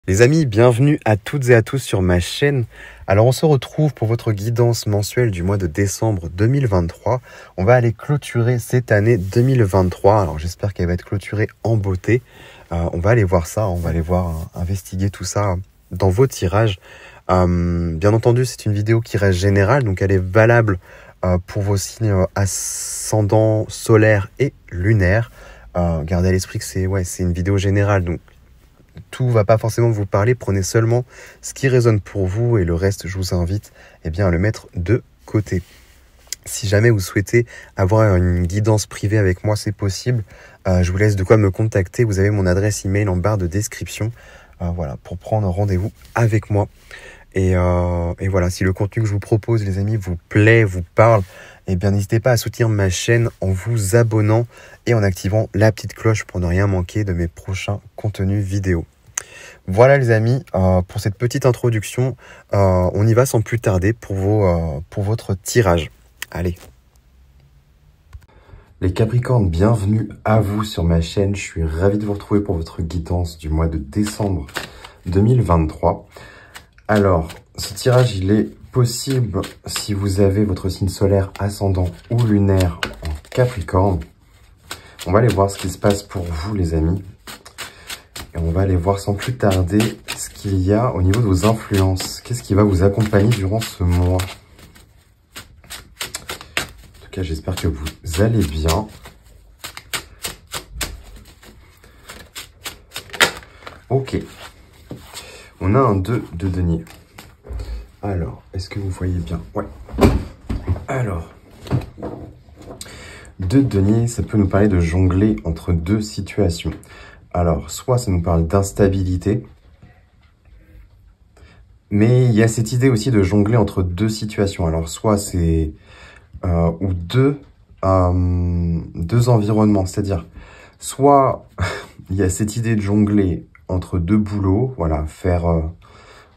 Les amis, bienvenue à toutes et à tous sur ma chaîne. Alors on se retrouve pour votre guidance mensuelle du mois de décembre 2023. On va aller clôturer cette année 2023. Alors j'espère qu'elle va être clôturée en beauté. On va aller voir ça, on va aller voir, investiguer tout ça dans vos tirages. Bien entendu, c'est une vidéo qui reste générale, donc elle est valable pour vos signes ascendants, solaires et lunaires. Gardez à l'esprit que c'est une vidéo générale, donc tout va pas forcément vous parler. Prenez seulement ce qui résonne pour vous et le reste, je vous invite à le mettre de côté. Si jamais vous souhaitez avoir une guidance privée avec moi, c'est possible. Je vous laisse de quoi me contacter. Vous avez mon adresse email en barre de description. Voilà, pour prendre rendez-vous avec moi. Et voilà, si le contenu que je vous propose, les amis, vous plaît, vous parle, n'hésitez pas à soutenir ma chaîne en vous abonnant et en activant la petite cloche pour ne rien manquer de mes prochains contenus vidéo. Voilà les amis, pour cette petite introduction, on y va sans plus tarder pour votre tirage. Allez. Les Capricornes, bienvenue à vous sur ma chaîne. Je suis ravi de vous retrouver pour votre guidance du mois de décembre 2023. Alors, ce tirage, il est possible si vous avez votre signe solaire, ascendant ou lunaire en Capricorne. On va aller voir ce qui se passe pour vous, les amis. Et on va aller voir sans plus tarder ce qu'il y a au niveau de vos influences. Qu'est-ce qui va vous accompagner durant ce mois? En tout cas, j'espère que vous allez bien. Ok. On a un 2 de denier. Alors, est-ce que vous voyez bien? Ouais. Alors, 2 de denier, ça peut nous parler de jongler entre deux situations. Alors, soit ça nous parle d'instabilité, mais il y a cette idée aussi de jongler entre deux situations. Alors, soit c'est ou deux environnements, c'est-à-dire soit il y a cette idée de jongler entre deux boulots, voilà, faire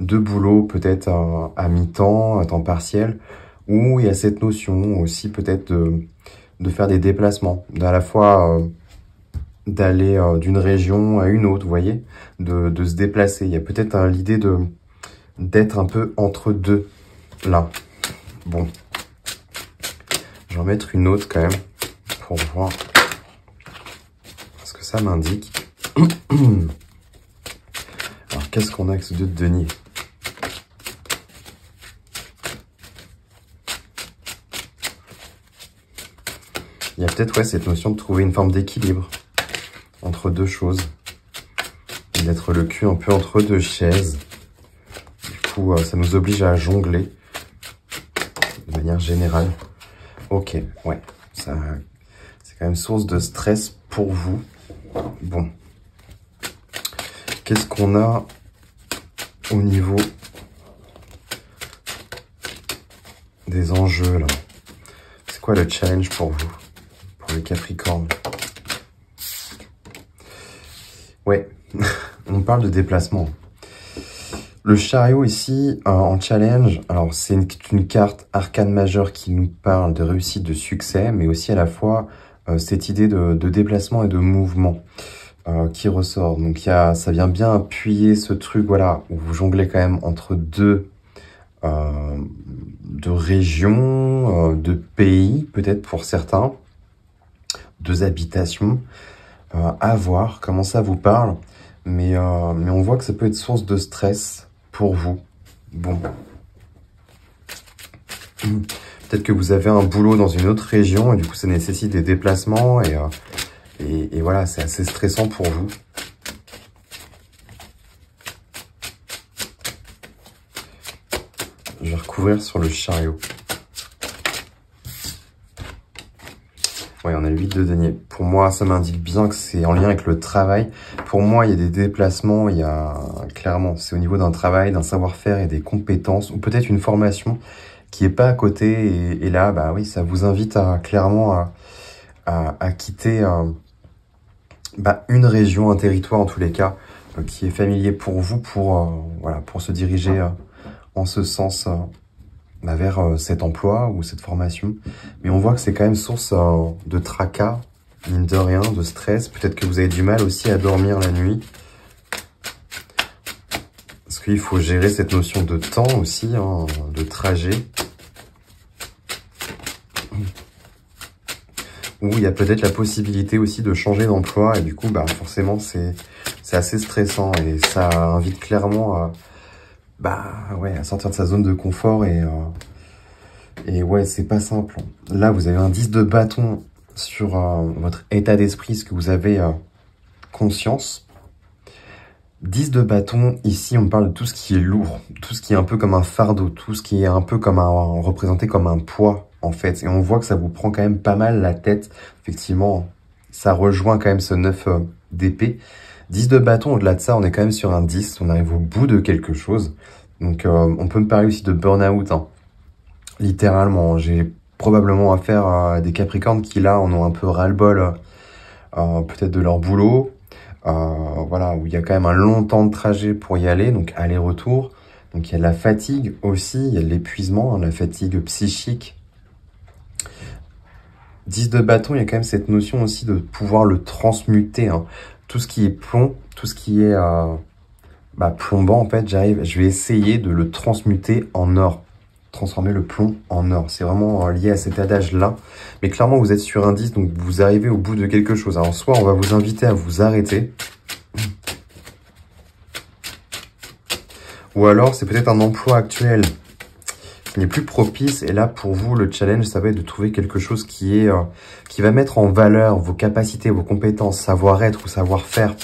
deux boulots peut-être à mi-temps, à temps partiel, ou il y a cette notion aussi peut-être de faire des déplacements, à la fois d'aller d'une région à une autre, vous voyez, de se déplacer. Il y a peut-être l'idée d'être un peu entre deux, là. Bon. Je vais en mettre une autre quand même, pour voir ce que ça m'indique. Alors, qu'est-ce qu'on a avec ce 2 de denier? Il y a peut-être cette notion de trouver une forme d'équilibre entre deux choses, d'être le cul un peu entre deux chaises. Du coup, ça nous oblige à jongler de manière générale. Ok, ouais, ça, c'est quand même source de stress pour vous. Bon, qu'est-ce qu'on a au niveau des enjeux là? C'est quoi le challenge pour vous, pour les Capricornes? Ouais, on parle de déplacement. Le chariot ici, en challenge, alors c'est une carte arcane majeure qui nous parle de réussite, de succès, mais aussi à la fois cette idée de déplacement et de mouvement qui ressort. Donc ça vient bien appuyer ce truc, voilà, où vous jonglez quand même entre deux régions, deux pays, peut-être pour certains, deux habitations. À voir comment ça vous parle, mais on voit que ça peut être source de stress pour vous. Bon, peut-être que vous avez un boulot dans une autre région et du coup ça nécessite des déplacements et voilà, c'est assez stressant pour vous. Je vais recouvrir sur le chariot. Ouais, on a le 8 de denier. Pour moi, ça m'indique bien que c'est en lien avec le travail. Pour moi, il y a des déplacements, il y a clairement, c'est au niveau d'un travail, d'un savoir-faire et des compétences, ou peut-être une formation qui est pas à côté. Et là, bah oui, ça vous invite clairement à quitter une région, un territoire en tous les cas, qui est familier pour vous, voilà, pour se diriger en ce sens. Vers cet emploi ou cette formation. Mais on voit que c'est quand même source de tracas, mine de rien, de stress. Peut-être que vous avez du mal aussi à dormir la nuit. Puis il faut gérer cette notion de temps aussi, hein, de trajet. Où il y a peut-être la possibilité aussi de changer d'emploi. Et du coup, bah forcément, c'est assez stressant. Et ça invite clairement à, à sortir de sa zone de confort. Et ouais, c'est pas simple. Là, vous avez un 10 de bâton sur votre état d'esprit, ce que vous avez conscience. 10 de bâton, ici on parle de tout ce qui est lourd, tout ce qui est un peu comme un fardeau, tout ce qui est un peu comme représenté comme un poids en fait. Et on voit que ça vous prend quand même pas mal la tête. Effectivement, ça rejoint quand même ce 9 d'épée. 10 de bâton, au-delà de ça, on est quand même sur un 10, on arrive au bout de quelque chose. Donc on peut me parler aussi de burn-out, hein. Littéralement, j'ai probablement affaire à des Capricornes qui là en ont un peu ras-le-bol peut-être de leur boulot. Voilà, où il y a quand même un long temps de trajet pour y aller, donc aller-retour. Donc il y a de la fatigue aussi, il y a de l'épuisement, hein, la fatigue psychique. 10 de bâton, il y a quand même cette notion aussi de pouvoir le transmuter, hein. Tout ce qui est plomb, tout ce qui est plombant, en fait, je vais essayer de le transmuter en or. Transformer le plomb en or. C'est vraiment lié à cet adage-là. Mais clairement, vous êtes sur un 10, donc vous arrivez au bout de quelque chose. Alors, soit on va vous inviter à vous arrêter. Ou alors, c'est peut-être un emploi actuel qui n'est plus propice. Et là, pour vous, le challenge, ça va être de trouver quelque chose qui va mettre en valeur vos capacités, vos compétences, savoir-être ou savoir-faire.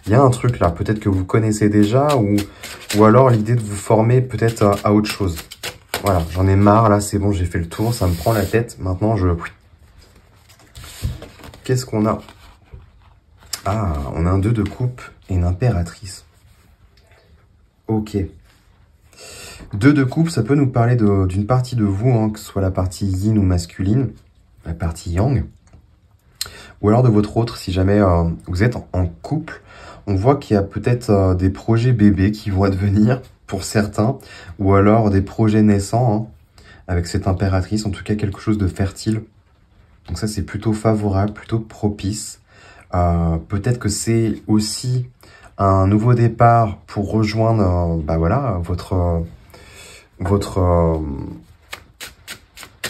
Il y a un truc là, peut-être que vous connaissez déjà, ou alors l'idée de vous former peut-être à autre chose. Voilà, j'en ai marre, là, c'est bon, j'ai fait le tour, ça me prend la tête. Maintenant, Qu'est-ce qu'on a? Ah, on a un 2 de coupe et une impératrice. Ok. 2 de coupe, ça peut nous parler d'une partie de vous, hein, que ce soit la partie yin ou masculine, la partie yang. Ou alors de votre autre, si jamais vous êtes en couple. On voit qu'il y a peut-être des projets bébés qui vont advenir pour certains, ou alors des projets naissants, hein, avec cette impératrice, en tout cas quelque chose de fertile. Donc ça, c'est plutôt favorable, plutôt propice. Peut-être que c'est aussi un nouveau départ pour rejoindre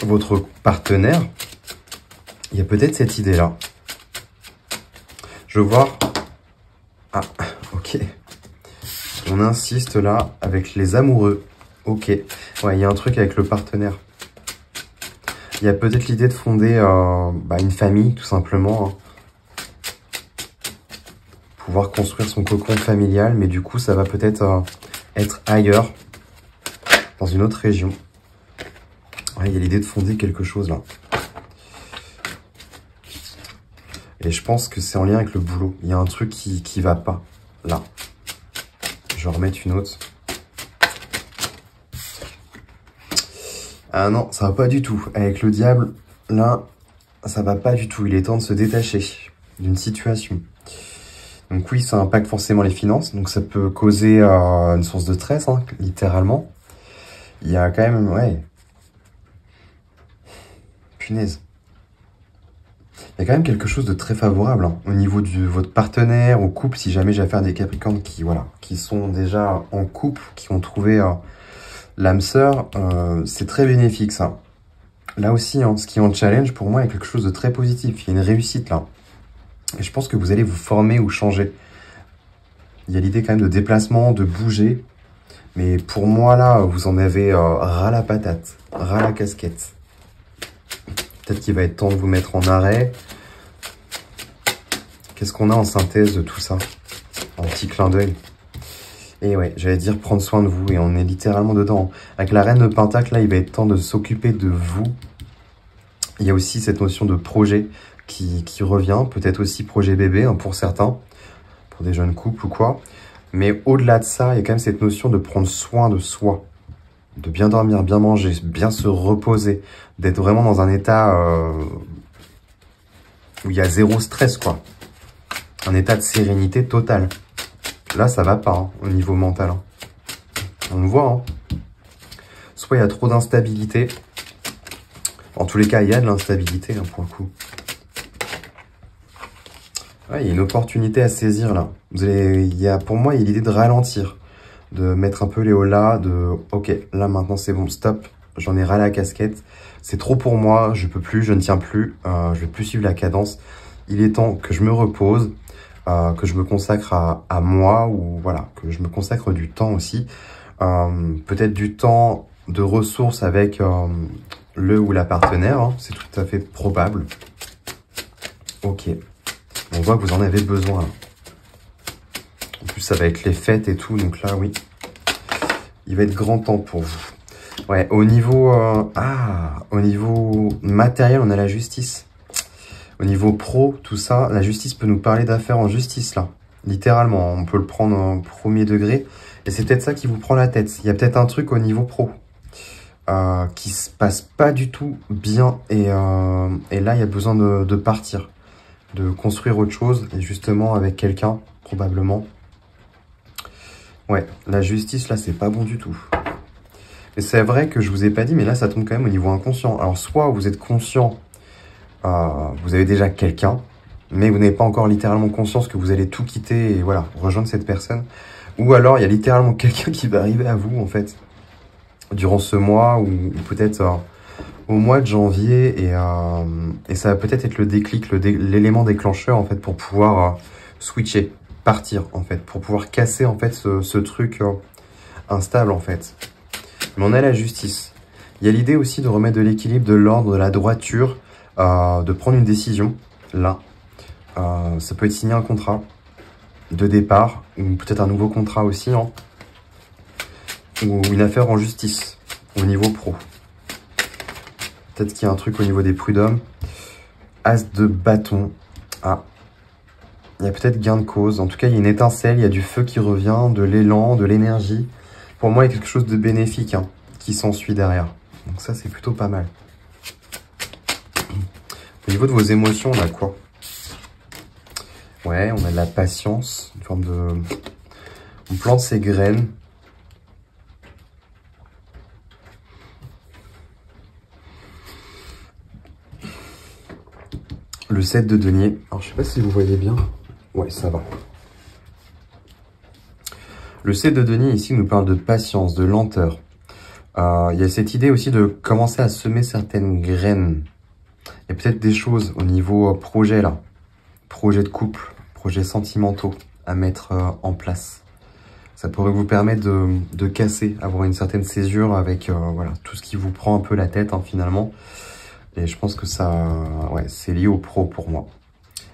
votre partenaire. Il y a peut-être cette idée-là. Je veux voir... Ah, ok. On insiste là avec les amoureux. Ok. Ouais, il y a un truc avec le partenaire. Il y a peut-être l'idée de fonder une famille, tout simplement. Hein. Pouvoir construire son cocon familial, mais du coup, ça va peut-être être ailleurs, dans une autre région. Ouais, il y a l'idée de fonder quelque chose là. Et je pense que c'est en lien avec le boulot. Il y a un truc qui va pas, là. Je vais remettre une autre. Ah non, ça va pas du tout. Avec le diable, là, ça va pas du tout. Il est temps de se détacher d'une situation. Donc oui, ça impacte forcément les finances. Donc ça peut causer une source de stress, hein, littéralement. Il y a quand même, ouais. Punaise. Il y a quand même quelque chose de très favorable, hein, au niveau de votre partenaire, au couple, si jamais j'ai affaire à des Capricornes qui sont déjà en couple, qui ont trouvé l'âme sœur, c'est très bénéfique ça. Là aussi, hein, ce qui est en challenge, pour moi, il y a quelque chose de très positif. Il y a une réussite là. Et je pense que vous allez vous former ou changer. Il y a l'idée quand même de déplacement, de bouger. Mais pour moi, là, vous en avez ras la patate, ras la casquette. Peut-être qu'il va être temps de vous mettre en arrêt. Qu'est-ce qu'on a en synthèse de tout ça? En petit clin d'œil. Et ouais, j'allais dire prendre soin de vous. Et on est littéralement dedans. Avec la reine de Pentacle, là, il va être temps de s'occuper de vous. Il y a aussi cette notion de projet qui revient. Peut-être aussi projet bébé, hein, pour certains. Pour des jeunes couples ou quoi. Mais au-delà de ça, il y a quand même cette notion de prendre soin de soi. De bien dormir, bien manger, bien se reposer. D'être vraiment dans un état où il y a zéro stress, quoi. Un état de sérénité totale. Là, ça va pas, hein, au niveau mental. Hein. On le voit, hein. Soit il y a trop d'instabilité. En tous les cas, il y a de l'instabilité, hein, pour le coup. Ouais, il y a une opportunité à saisir, là. Pour moi, il y a l'idée de ralentir. de mettre un peu les hauts là, de ok, là maintenant c'est bon, stop, j'en ai ras la casquette, c'est trop pour moi, je peux plus, je ne tiens plus, je vais plus suivre la cadence, il est temps que je me repose, que je me consacre à moi, ou voilà, que je me consacre du temps aussi, peut-être du temps de ressources avec le ou la partenaire, hein, c'est tout à fait probable. Ok, on voit que vous en avez besoin là. En plus, ça va être les fêtes et tout, donc là, oui. Il va être grand temps pour vous. Ouais, au niveau matériel, on a la justice. Au niveau pro, tout ça, la justice peut nous parler d'affaires en justice, là. Littéralement, on peut le prendre en premier degré. Et c'est peut-être ça qui vous prend la tête. Il y a peut-être un truc au niveau pro qui se passe pas du tout bien. Et là, il y a besoin de partir, de construire autre chose. Et justement, avec quelqu'un, probablement. Ouais, la justice, là, c'est pas bon du tout. Et c'est vrai que je vous ai pas dit, mais là, ça tombe quand même au niveau inconscient. Alors, soit vous êtes conscient, vous avez déjà quelqu'un, mais vous n'avez pas encore littéralement conscience que vous allez tout quitter et voilà, rejoindre cette personne. Ou alors, il y a littéralement quelqu'un qui va arriver à vous, en fait, durant ce mois, ou peut-être au mois de janvier, et ça va peut-être être le déclic, l'élément déclencheur, en fait, pour pouvoir switcher. Partir en fait, pour pouvoir casser en fait ce truc instable en fait. Mais on a la justice. Il y a l'idée aussi de remettre de l'équilibre, de l'ordre, de la droiture, de prendre une décision là. Ça peut être signer un contrat de départ, ou peut-être un nouveau contrat aussi, hein, ou une affaire en justice au niveau pro. Peut-être qu'il y a un truc au niveau des prud'hommes. As de bâton. Ah. Il y a peut-être gain de cause. En tout cas, il y a une étincelle, il y a du feu qui revient, de l'élan, de l'énergie. Pour moi, il y a quelque chose de bénéfique hein, qui s'ensuit derrière. Donc ça, c'est plutôt pas mal. Au niveau de vos émotions, on a quoi? Ouais, on a de la patience, une forme de... On plante ses graines. Le 7 de denier. Alors, je sais pas si vous voyez bien. Ouais, ça va. Le 7 de denier ici nous parle de patience, de lenteur. Il y a cette idée aussi de commencer à semer certaines graines. Il y a peut-être des choses au niveau projet là. Projet de couple, projets sentimentaux à mettre en place. Ça pourrait vous permettre de casser, avoir une certaine césure avec voilà, tout ce qui vous prend un peu la tête hein, finalement. Et je pense que ça, ouais, c'est lié au pro pour moi.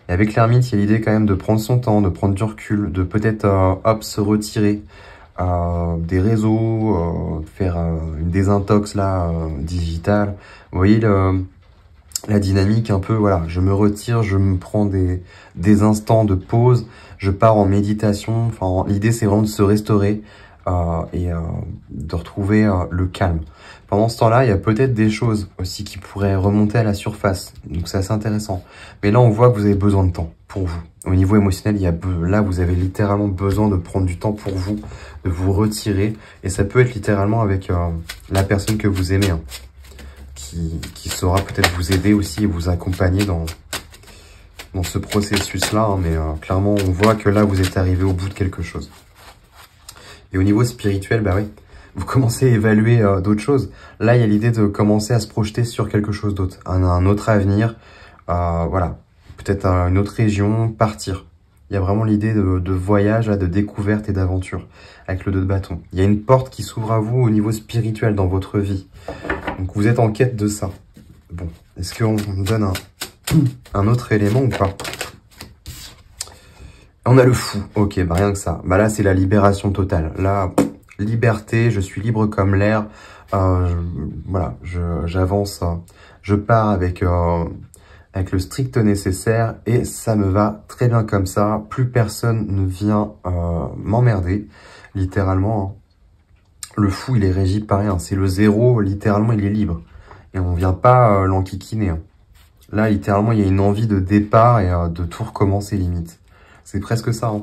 Et avec l'ermite, il y a l'idée quand même de prendre son temps, de prendre du recul, de peut-être hop, se retirer des réseaux, faire une désintox là, digitale. Vous voyez la dynamique un peu, voilà, je me retire, je me prends des instants de pause, je pars en méditation. Enfin, l'idée c'est vraiment de se restaurer et de retrouver le calme. Pendant ce temps-là, il y a peut-être des choses aussi qui pourraient remonter à la surface. Donc c'est assez intéressant. Mais là, on voit que vous avez besoin de temps pour vous. Au niveau émotionnel, là, vous avez littéralement besoin de prendre du temps pour vous, de vous retirer. Et ça peut être littéralement avec la personne que vous aimez, hein, qui saura peut-être vous aider aussi et vous accompagner dans ce processus-là. Hein, mais clairement, on voit que là, vous êtes arrivé au bout de quelque chose. Et au niveau spirituel, bah oui, vous commencez à évaluer d'autres choses. Là, il y a l'idée de commencer à se projeter sur quelque chose d'autre, un autre avenir, voilà, peut-être une autre région, partir. Il y a vraiment l'idée de voyage, là, de découverte et d'aventure avec le 2 de bâton. Il y a une porte qui s'ouvre à vous au niveau spirituel dans votre vie. Donc, vous êtes en quête de ça. Bon, est-ce qu'on me donne un autre élément ou pas? On a le fou. Ok, bah rien que ça. Bah là, c'est la libération totale. Là, liberté, je suis libre comme l'air. Voilà, j'avance, je pars avec le strict nécessaire et ça me va très bien comme ça. Plus personne ne vient m'emmerder, littéralement. Hein. Le fou, il est régi par rien. C'est le zéro, littéralement, il est libre. Et on vient pas l'enquiquiner. Hein. Là, littéralement, il y a une envie de départ et de tout recommencer limite. C'est presque ça. Hein.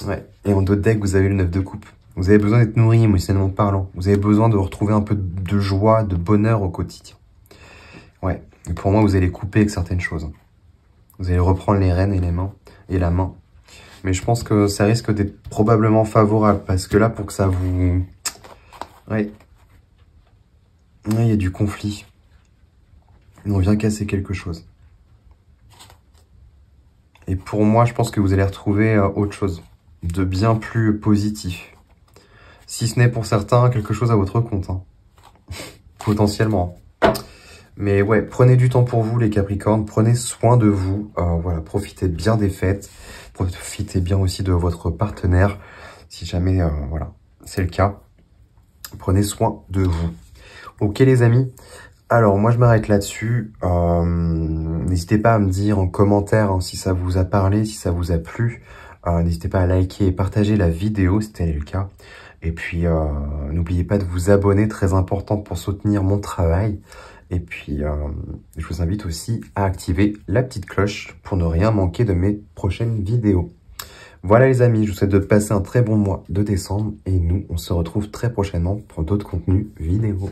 Ouais. Et en dos de deck, vous avez le 9 de coupe. Vous avez besoin d'être nourri émotionnellement parlant. Vous avez besoin de retrouver un peu de joie, de bonheur au quotidien. Ouais. Et pour moi, vous allez couper avec certaines choses. Vous allez reprendre les rênes et les mains et la main Mais je pense que ça risque d'être probablement favorable. Parce que là, pour que ça vous... Ouais. Il y a du conflit. On vient casser quelque chose. Et pour moi, je pense que vous allez retrouver autre chose. De bien plus positif. Si ce n'est pour certains, quelque chose à votre compte. Hein. Potentiellement. Mais ouais, prenez du temps pour vous les Capricornes, prenez soin de vous, voilà, profitez bien des fêtes, profitez bien aussi de votre partenaire, si jamais, voilà, c'est le cas. Prenez soin de vous. Ok les amis, alors moi je m'arrête là-dessus, n'hésitez pas à me dire en commentaire hein, si ça vous a parlé, si ça vous a plu, n'hésitez pas à liker et partager la vidéo si tel est le cas. Et puis, n'oubliez pas de vous abonner, très important pour soutenir mon travail. Et puis, je vous invite aussi à activer la petite cloche pour ne rien manquer de mes prochaines vidéos. Voilà les amis, je vous souhaite de passer un très bon mois de décembre. Et nous, on se retrouve très prochainement pour d'autres contenus vidéo.